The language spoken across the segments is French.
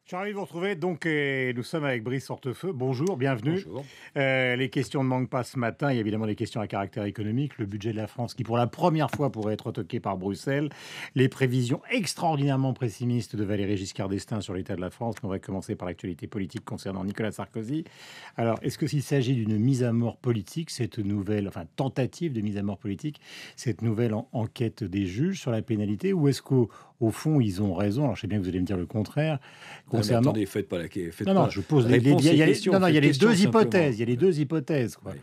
Je suis ravi de vous retrouver. Donc, nous sommes avec Brice Hortefeux. Bonjour, bienvenue. Bonjour. Les questions ne manquent pas ce matin. Il y a évidemment des questions à caractère économique. Le budget de la France qui, pour la première fois, pourrait être retoqué par Bruxelles. Les prévisions extraordinairement pessimistes de Valéry Giscard d'Estaing sur l'état de la France. On va commencer par l'actualité politique concernant Nicolas Sarkozy. Alors, est-ce qu'il s'agit d'une mise à mort politique, cette nouvelle, enfin, tentative de mise à mort politique, cette nouvelle enquête des juges sur la pénalité, ou est-ce qu'au fond, ils ont raison? Alors, je sais bien que vous allez me dire le contraire. Non, mais Concernant... attendez, faites pas la faites Non, non, pas je pose réponse et question, non, non, il y a faites les question deux simplement. hypothèses. Il y a les deux hypothèses, quoi. Oui.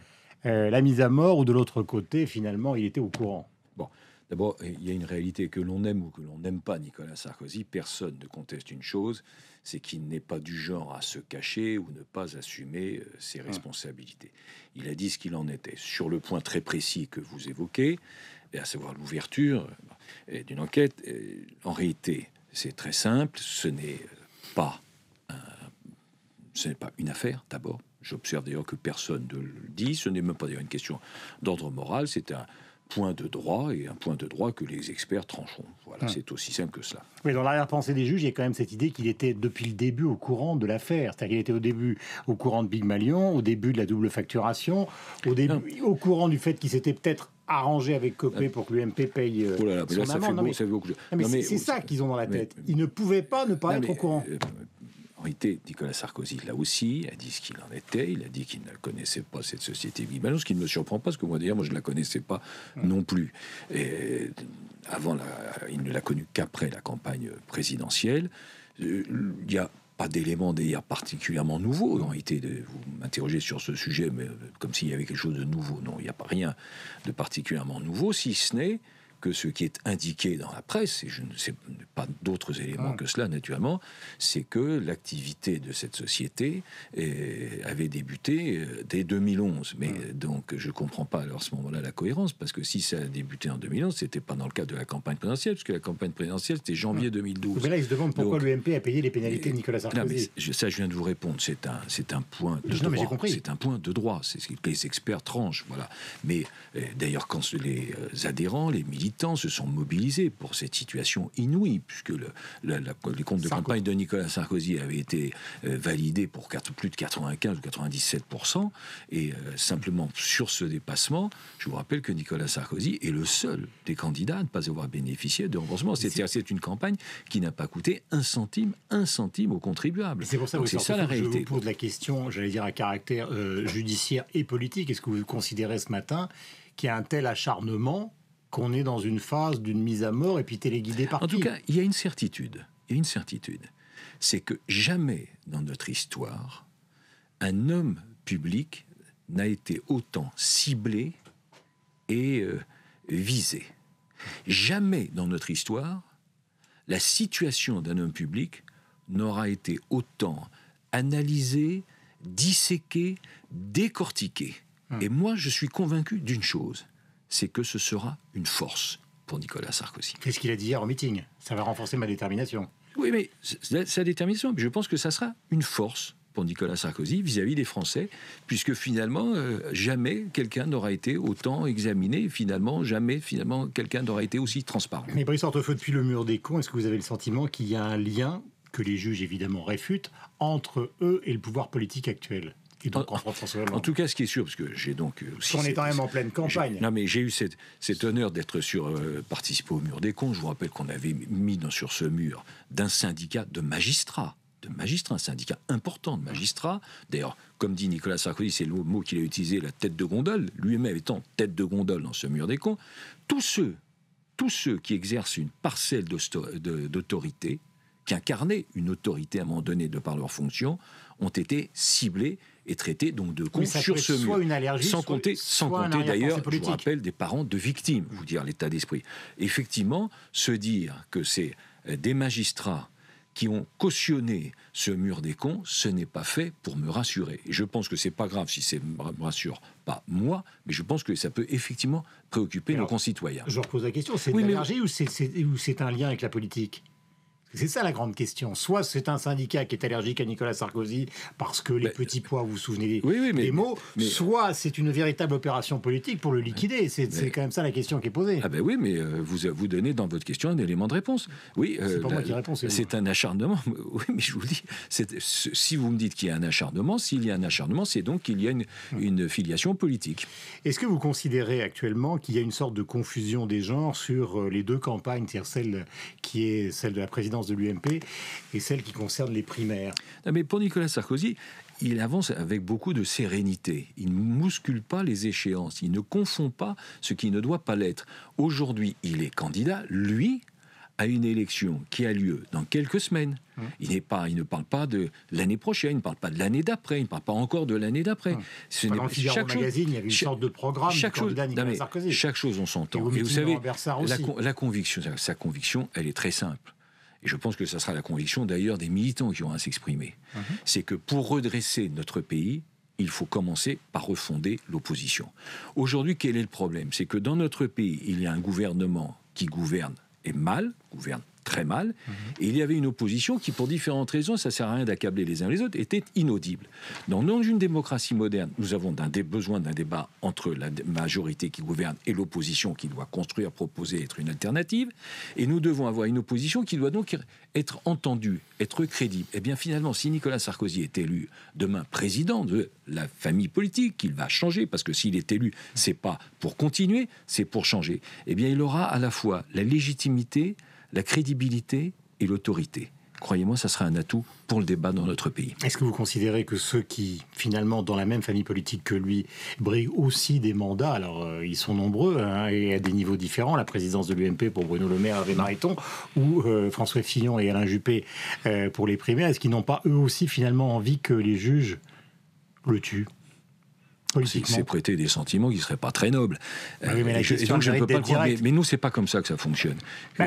La mise à mort ou de l'autre côté, finalement, il était au courant. Bon, d'abord, il y a une réalité que l'on aime ou que l'on n'aime pas Nicolas Sarkozy. Personne ne conteste une chose, c'est qu'il n'est pas du genre à se cacher ou ne pas assumer ses responsabilités. Il a dit ce qu'il en était. Sur le point très précis que vous évoquez, et à savoir l'ouverture d'une enquête, en réalité, c'est très simple. Ce n'est pas une affaire, d'abord. J'observe d'ailleurs que personne ne le dit. Ce n'est même pas d'ailleurs une question d'ordre moral. C'est un point de droit, et un point de droit que les experts trancheront. Voilà, c'est aussi simple que cela. Oui, dans l'arrière-pensée des juges, il y a quand même cette idée qu'il était depuis le début au courant de l'affaire. C'est-à-dire qu'il était au début au courant de Big Malion, au début de la double facturation, au courant du fait qu'il s'était peut-être arrangé avec Copé pour que l'UMP paye Oh là là, mais son là, ça fait amende. beau, ça fait beaucoup. C'est ça qu'ils ont dans la tête. Ils ne pouvaient pas ne pas être au courant. En réalité, Nicolas Sarkozy, là aussi, a dit ce qu'il en était. Il a dit qu'il ne connaissait pas cette société Big Malion, ce qui ne me surprend pas, parce que moi, d'ailleurs, je ne la connaissais pas non plus. Et il ne l'a connue qu'après la campagne présidentielle. Il n'y a pas d'éléments d'ailleurs particulièrement nouveaux. En réalité, vous m'interrogez sur ce sujet, mais comme s'il y avait quelque chose de nouveau. Non, il n'y a pas rien de particulièrement nouveau, si ce n'est que ce qui est indiqué dans la presse, et je ne sais pas d'autres éléments que cela naturellement, c'est que l'activité de cette société avait débuté dès 2011. Mais donc je ne comprends pas alors à ce moment-là la cohérence, parce que si ça a débuté en 2011, c'était pas dans le cadre de la campagne présidentielle, parce que la campagne présidentielle c'était janvier 2012. Mais là, ils se demandent pourquoi l'UMP a payé les pénalités de Nicolas Sarkozy. Non, mais ça, je viens de vous répondre. C'est un point de droit. J'ai compris. C'est un point de droit. C'est ce que les experts tranchent. Voilà. Mais d'ailleurs, quand les adhérents, les militants se sont mobilisés pour cette situation inouïe, puisque les comptes de campagne de Nicolas Sarkozy avaient été validés pour plus de 95 ou 97%, et simplement sur ce dépassement, je vous rappelle que Nicolas Sarkozy est le seul des candidats à ne pas avoir bénéficié de remboursement. C'est une campagne qui n'a pas coûté un centime aux contribuables. C'est pour ça, c'est ça la réalité. Je vous pose la question, j'allais dire à caractère judiciaire et politique. Est-ce que vous considérez ce matin qu'il y a un tel acharnement qu'on est dans une phase d'une mise à mort et puis téléguidé par qui? En tout cas, il y a une certitude. C'est que jamais dans notre histoire, un homme public n'a été autant ciblé et visé. Jamais dans notre histoire, la situation d'un homme public n'aura été autant analysée, disséquée, décortiquée. Et moi, je suis convaincu d'une chose, c'est que ce sera une force pour Nicolas Sarkozy. Qu'est-ce qu'il a dit hier au meeting? Ça va renforcer ma détermination. Oui, mais sa détermination, je pense que ça sera une force pour Nicolas Sarkozy vis-à-vis des Français, puisque finalement, jamais quelqu'un n'aura été autant examiné, jamais quelqu'un n'aura été aussi transparent. Mais Brice Hortefeux, depuis le mur des cons, est-ce que vous avez le sentiment qu'il y a un lien, que les juges évidemment réfutent, entre eux et le pouvoir politique actuel? Et donc en tout cas, ce qui est sûr, parce que j'ai donc aussi... On est quand même en pleine campagne. Non, mais j'ai eu cet honneur d'être participé au mur des cons. Je vous rappelle qu'on avait mis sur ce mur d'un syndicat de magistrats, un syndicat important de magistrats. D'ailleurs, comme dit Nicolas Sarkozy, c'est le mot qu'il a utilisé, la tête de gondole, lui-même étant tête de gondole dans ce mur des cons. Tous ceux qui exercent une parcelle d'autorité, qui incarnaient une autorité à un moment donné de par leur fonction, ont été ciblés et traités donc de cons sur ce mur. Une allergie, sans compter d'ailleurs, je vous rappelle, des parents de victimes, vous dire l'état d'esprit. Effectivement, se dire que c'est des magistrats qui ont cautionné ce mur des cons, ce n'est pas fait pour me rassurer. Et je pense que c'est pas grave si ça me rassure pas moi, mais je pense que ça peut effectivement préoccuper nos concitoyens. Je repose la question, c'est une allergie ou c'est un lien avec la politique? C'est ça la grande question. Soit c'est un syndicat qui est allergique à Nicolas Sarkozy parce que les petits pois, vous vous souvenez des mots, soit c'est une véritable opération politique pour le liquider. C'est quand même ça la question qui est posée. Ah ben oui, mais vous donnez dans votre question un élément de réponse. Oui, c'est pas moi qui réponds, c'est un acharnement. Oui, mais je vous dis, si vous me dites qu'il y a un acharnement, s'il y a un acharnement, c'est donc qu'il y a une filiation politique. Est-ce que vous considérez actuellement qu'il y a une sorte de confusion des genres sur les deux campagnes, c'est-à-dire celle qui est celle de la présidence de l'UMP et celle qui concerne les primaires? Non, mais pour Nicolas Sarkozy, il avance avec beaucoup de sérénité. Il ne mouscule pas les échéances. Il ne confond pas ce qui ne doit pas l'être. Aujourd'hui, il est candidat, lui, à une élection qui a lieu dans quelques semaines. Il ne parle pas de l'année prochaine, il ne parle pas de l'année d'après, il ne parle pas encore de l'année d'après. Dans le Figaro Magazine, il y avait une sorte de programme du candidat Nicolas Sarkozy. Chaque chose en son temps. Et vous savez, la conviction, sa conviction, elle est très simple. Et je pense que ça sera la conviction d'ailleurs des militants qui auront à s'exprimer. C'est que pour redresser notre pays, il faut commencer par refonder l'opposition. Aujourd'hui, quel est le problème? C'est que dans notre pays, il y a un gouvernement qui gouverne gouverne très mal, et il y avait une opposition qui, pour différentes raisons, ça ne sert à rien d'accabler les uns les autres, était inaudible. Dans une démocratie moderne, nous avons besoin d'un débat entre la majorité qui gouverne et l'opposition qui doit construire, proposer, être une alternative, et nous devons avoir une opposition qui doit donc être entendue, être crédible. Et bien finalement, si Nicolas Sarkozy est élu demain président de la famille politique, qu'il va changer, parce que s'il est élu, c'est pas pour continuer, c'est pour changer, eh bien il aura à la fois la légitimité, la crédibilité et l'autorité. Croyez-moi, ça sera un atout pour le débat dans notre pays. Est-ce que vous considérez que ceux qui, finalement, dans la même famille politique que lui, briguent aussi des mandats, alors ils sont nombreux et à des niveaux différents, la présidence de l'UMP pour Bruno Le Maire, Hervé Mariton, ou François Fillon et Alain Juppé pour les primaires, est-ce qu'ils n'ont pas eux aussi finalement envie que les juges le tuent ? C'est prêter des sentiments qui ne seraient pas très nobles. Oui, mais la question donc je ne peux pas le croire. Mais nous, c'est pas comme ça que ça fonctionne.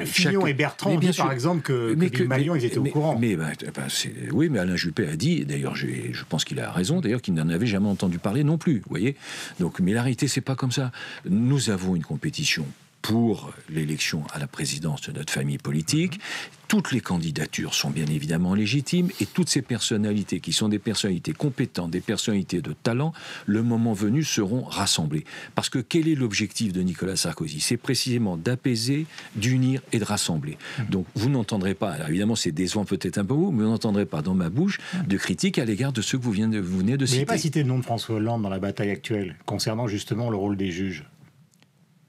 Fillon et Bertrand disent par exemple que Malion, ils étaient au courant. Oui, mais Alain Juppé a dit, d'ailleurs, je pense qu'il a raison, d'ailleurs, qu'il n'en avait jamais entendu parler non plus. Vous voyez. Donc, mais la réalité, c'est pas comme ça. Nous avons une compétition pour l'élection à la présidence de notre famille politique. Toutes les candidatures sont bien évidemment légitimes et toutes ces personnalités qui sont des personnalités compétentes, des personnalités de talent, le moment venu seront rassemblées. Parce que quel est l'objectif de Nicolas Sarkozy? C'est précisément d'apaiser, d'unir et de rassembler. Donc vous n'entendrez pas, alors évidemment c'est décevant peut-être un peu vous, mais vous n'entendrez pas dans ma bouche de critiques à l'égard de ceux que vous venez de citer. Vous n'avez pas cité le nom de François Hollande dans la bataille actuelle, concernant justement le rôle des juges.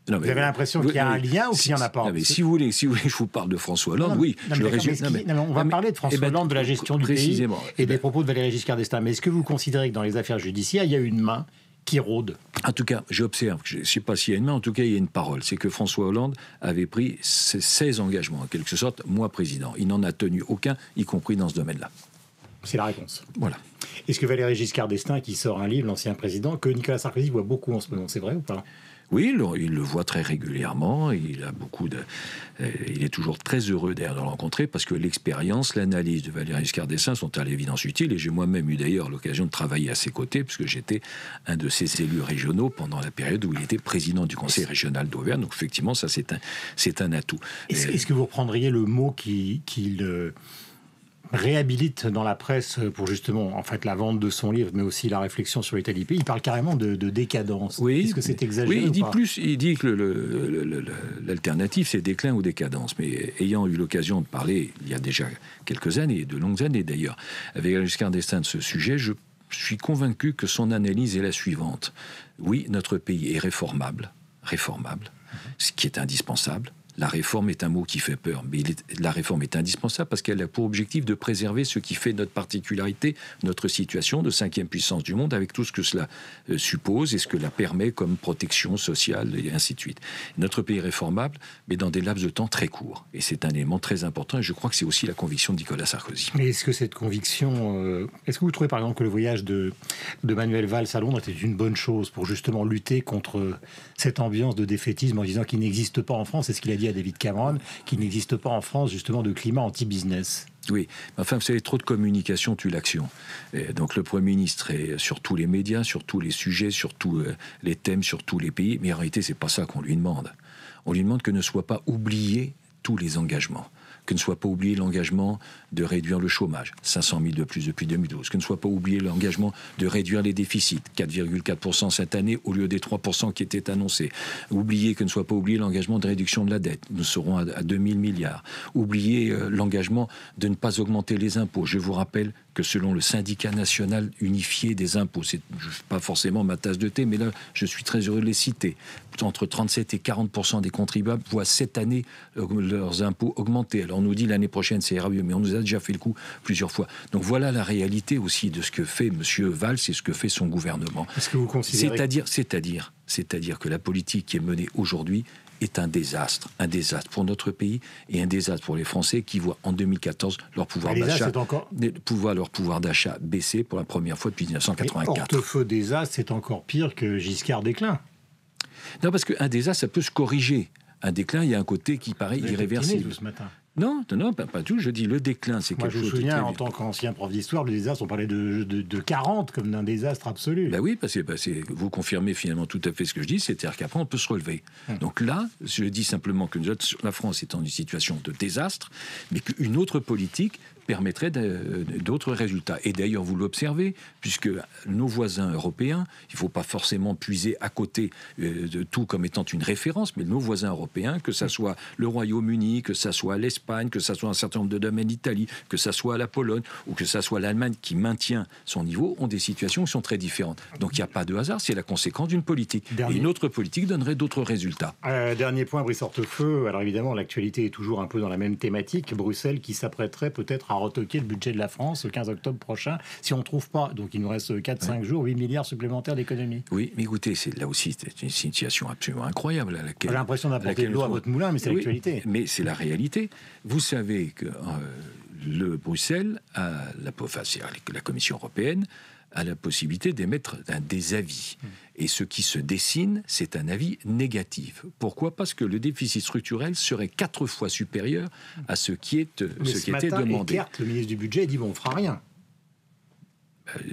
Non, vous avez l'impression qu'il y a un lien ou qu'il n'y en a pas? Si vous voulez que je vous parle de François Hollande, oui, je le résume. On va parler de François Hollande, de la gestion du pays et des propos de Valéry Giscard d'Estaing. Mais est-ce que vous considérez que dans les affaires judiciaires, il y a une main qui rôde? En tout cas, j'observe, je ne sais pas s'il y a une main, en tout cas, il y a une parole. C'est que François Hollande avait pris 16 engagements, en quelque sorte, moi président. Il n'en a tenu aucun, y compris dans ce domaine-là. C'est la réponse. Voilà. Est-ce que Valéry Giscard d'Estaing, qui sort un livre, l'ancien président, que Nicolas Sarkozy voit beaucoup en ce moment, c'est vrai ou pas? Oui, il le voit très régulièrement. Il est toujours très heureux d'ailleurs de le rencontrer parce que l'expérience, l'analyse de Valéry Giscard d'Estaing sont à l'évidence utiles. Et j'ai moi-même eu d'ailleurs l'occasion de travailler à ses côtés puisque j'étais un de ses élus régionaux pendant la période où il était président du Conseil régional d'Auvergne. Donc effectivement, ça c'est un atout. Est-ce que vous reprendriez le mot qu'il réhabilite dans la presse pour justement en fait la vente de son livre, mais aussi la réflexion sur l'état du pays? Il parle carrément de décadence. Oui, est-ce que c'est exagéré? Oui, il dit que l'alternative c'est déclin ou décadence. Mais ayant eu l'occasion de parler il y a déjà quelques années, de longues années d'ailleurs, avec Giscard d'Estaing de ce sujet, je suis convaincu que son analyse est la suivante. Oui, notre pays est réformable, ce qui est indispensable. La réforme est un mot qui fait peur, mais la réforme est indispensable parce qu'elle a pour objectif de préserver ce qui fait notre particularité, notre situation de 5e puissance du monde, avec tout ce que cela suppose et ce que la permet comme protection sociale et ainsi de suite. Notre pays est réformable, mais dans des laps de temps très courts. Et c'est un élément très important, et je crois que c'est aussi la conviction de Nicolas Sarkozy. Mais est-ce que cette conviction... est-ce que vous trouvez par exemple que le voyage de Manuel Valls à Londres était une bonne chose pour justement lutter contre cette ambiance de défaitisme en disant qu'il n'existe pas en France, c'est ce qu'il a dit à David Cameron, qu'il n'existe pas en France justement de climat anti-business? Oui, enfin, vous savez, trop de communication tue l'action. Et donc le Premier ministre est sur tous les médias, sur tous les sujets, sur tous les thèmes, sur tous les pays, mais en réalité, c'est pas ça qu'on lui demande. On lui demande que ne soient pas oubliés tous les engagements, Que ne soit pas oublié l'engagement de réduire le chômage, 500 000 de plus depuis 2012. Que ne soit pas oublié l'engagement de réduire les déficits, 4,4% cette année au lieu des 3% qui étaient annoncés. Que ne soit pas oublié l'engagement de réduction de la dette. Nous serons à 2000 milliards. Oubliez l'engagement de ne pas augmenter les impôts. Je vous rappelle que selon le syndicat national unifié des impôts, c'est pas forcément ma tasse de thé, mais là, je suis très heureux de les citer. Entre 37 et 40% des contribuables voient cette année leurs impôts augmenter. Alors on nous dit l'année prochaine c'est mieux, mais on nous a déjà fait le coup plusieurs fois. Donc voilà la réalité aussi de ce que fait M. Valls et ce que fait son gouvernement. Est-ce que vous considérez... C'est-à-dire que la politique qui est menée aujourd'hui est un désastre pour notre pays et un désastre pour les Français qui voient en 2014 leur pouvoir d'achat baisser pour la première fois depuis 1984. Hortefeux désastre, c'est encore pire que Giscard déclin. Non, parce qu'un désastre, ça peut se corriger. Un déclin, il y a un côté qui paraît irréversible. Ce matin. Non, pas tout. Je dis le déclin, c'est quelque chose. Moi, je me souviens, en tant qu'ancien prof d'histoire, le désastre, on parlait de 40 comme d'un désastre absolu. Ben oui, parce que vous confirmez finalement tout à fait ce que je dis, c'est-à-dire qu'après, on peut se relever. Donc là, je dis simplement que la France est en une situation de désastre, mais qu'une autre politique permettrait d'autres résultats. Et d'ailleurs, vous l'observez, puisque nos voisins européens, il ne faut pas forcément puiser à côté de tout comme étant une référence, mais nos voisins européens, que ça soit le Royaume-Uni, que ça soit l'Espagne, que ça soit un certain nombre de domaines d'Italie, que ça soit la Pologne, ou que ça soit l'Allemagne qui maintient son niveau, ont des situations qui sont très différentes. Donc il n'y a pas de hasard, c'est la conséquence d'une politique. Et une autre politique donnerait d'autres résultats. Dernier point, Brice Hortefeux. Alors évidemment, l'actualité est toujours un peu dans la même thématique. Bruxelles qui s'apprêterait peut-être à retoquer le budget de la France le 15 octobre prochain, si on ne trouve pas. Donc il nous reste 4-5 jours, 8 milliards supplémentaires d'économies. Oui, mais écoutez, là aussi, c'est une situation absolument incroyable. J'ai l'impression d'apporter de l'eau à votre moulin, mais c'est l'actualité. Mais c'est la réalité. Vous savez que Bruxelles, la Commission européenne, a la possibilité d'émettre des avis. Et ce qui se dessine, c'est un avis négatif. Pourquoi ? Parce que le déficit structurel serait 4 fois supérieur à ce qui était demandé. Eckert, le ministre du Budget, dit on ne fera rien.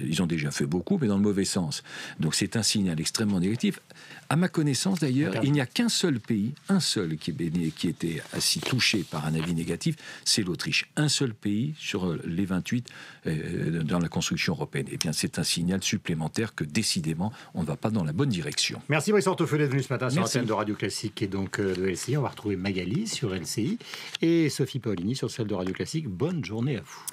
Ils ont déjà fait beaucoup, mais dans le mauvais sens. Donc c'est un signal extrêmement négatif. À ma connaissance, d'ailleurs, il n'y a qu'un seul pays, qui était assis touché par un avis négatif, c'est l'Autriche. Un seul pays sur les 28 dans la construction européenne. Eh bien, c'est un signal supplémentaire que, décidément, on ne va pas dans la bonne direction. Merci Brice Hortefeux d'être venu ce matin sur l'antenne de Radio Classique et donc de LCI. On va retrouver Magali sur LCI et Sophie Paolini sur celle de Radio Classique. Bonne journée à vous.